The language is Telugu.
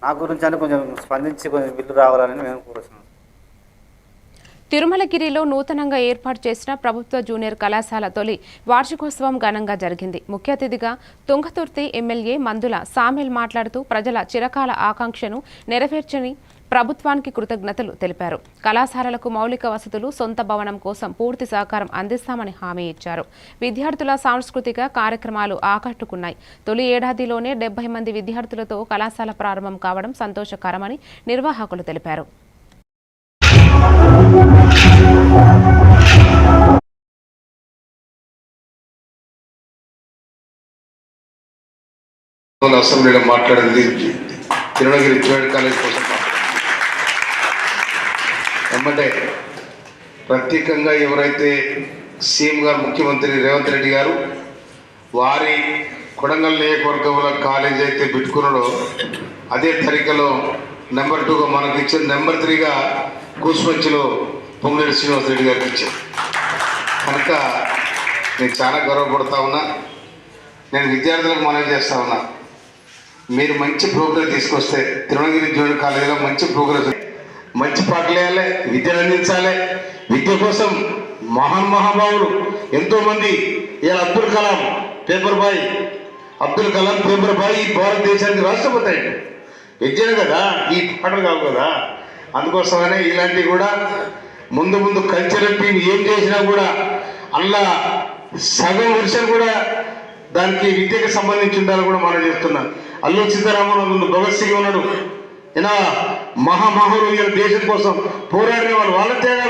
నా గురించి అని కొంచెం స్పందించి కొంచెం బిల్లు రావాలని మేము కోరుతున్నాం. తిరుమలగిరిలో నూతనంగా ఏర్పాటు చేసిన ప్రభుత్వ జూనియర్ కళాశాల తొలి వార్షికోత్సవం ఘనంగా జరిగింది. ముఖ్య అతిథిగా తుంగతుర్తి ఎమ్మెల్యే మందుల సామెల్ మాట్లాడుతూ ప్రజల చిరకాల ఆకాంక్షను నెరవేర్చని ప్రభుత్వానికి కృతజ్ఞతలు తెలిపారు. కళాశాలలకు మౌలిక వసతులు, సొంత భవనం కోసం పూర్తి సహకారం అందిస్తామని హామీ ఇచ్చారు. విద్యార్థుల సాంస్కృతిక కార్యక్రమాలు ఆకట్టుకున్నాయి. తొలి ఏడాదిలోనే 70 మంది విద్యార్థులతో కళాశాల ప్రారంభం కావడం సంతోషకరమని నిర్వాహకులు తెలిపారు. అసెంబ్లీలో మాట్లాడింది తిరుమలగిరి జూనియర్ కాలేజ్ కోసం ఏమంటే ప్రత్యేకంగా ఎవరైతే సీఎం గారు ముఖ్యమంత్రి రేవంత్ రెడ్డి గారు వారి కొడంగల్ నియోజకవర్గంలో కాలేజ్ అయితే పెట్టుకున్నాడో అదే తరీకలో నెంబర్ 2గా మనకి ఇచ్చిన నెంబర్ 3గా కూసుమంచిలో పొంగులేటి శ్రీనివాసరెడ్డి గారికి ఇచ్చారు. కనుక నేను చాలా గర్వపడతా ఉన్నా. నేను విద్యార్థులకు మనవి చేస్తా ఉన్నా, మీరు మంచి ప్రోగ్రెస్ తీసుకొస్తే తిరుమలగిరి జూనియర్ కాలేజీలో మంచి ప్రోగ్రెస్, మంచి పాటలు వేయాలి, విద్యను అందించాలి. విద్య కోసం మహానుభావులు ఎంతోమంది, ఇలా అబ్దుల్ కలాం పేపర్ బాయ్ ఈ భారతదేశానికి రాష్ట్రపతి అయ్యాడు. విద్యను కదా, ఈ పాటలు కావు కదా. అందుకోసమనే ఇలాంటివి కూడా ముందు కల్చరల్ టీం ఏం చేసినా కూడా అలా సగం వర్షన్ కూడా దానికి విద్యకు సంబంధించి ఉండాలని కూడా మనం చెప్తున్నాం. అల్లూరి సీతారామన్ భగత్ సింగ్ ఉన్నాడు, ఇలా మహామహులు దేశం కోసం పోరాడిన వాళ్ళు, వాళ్ళ తేడా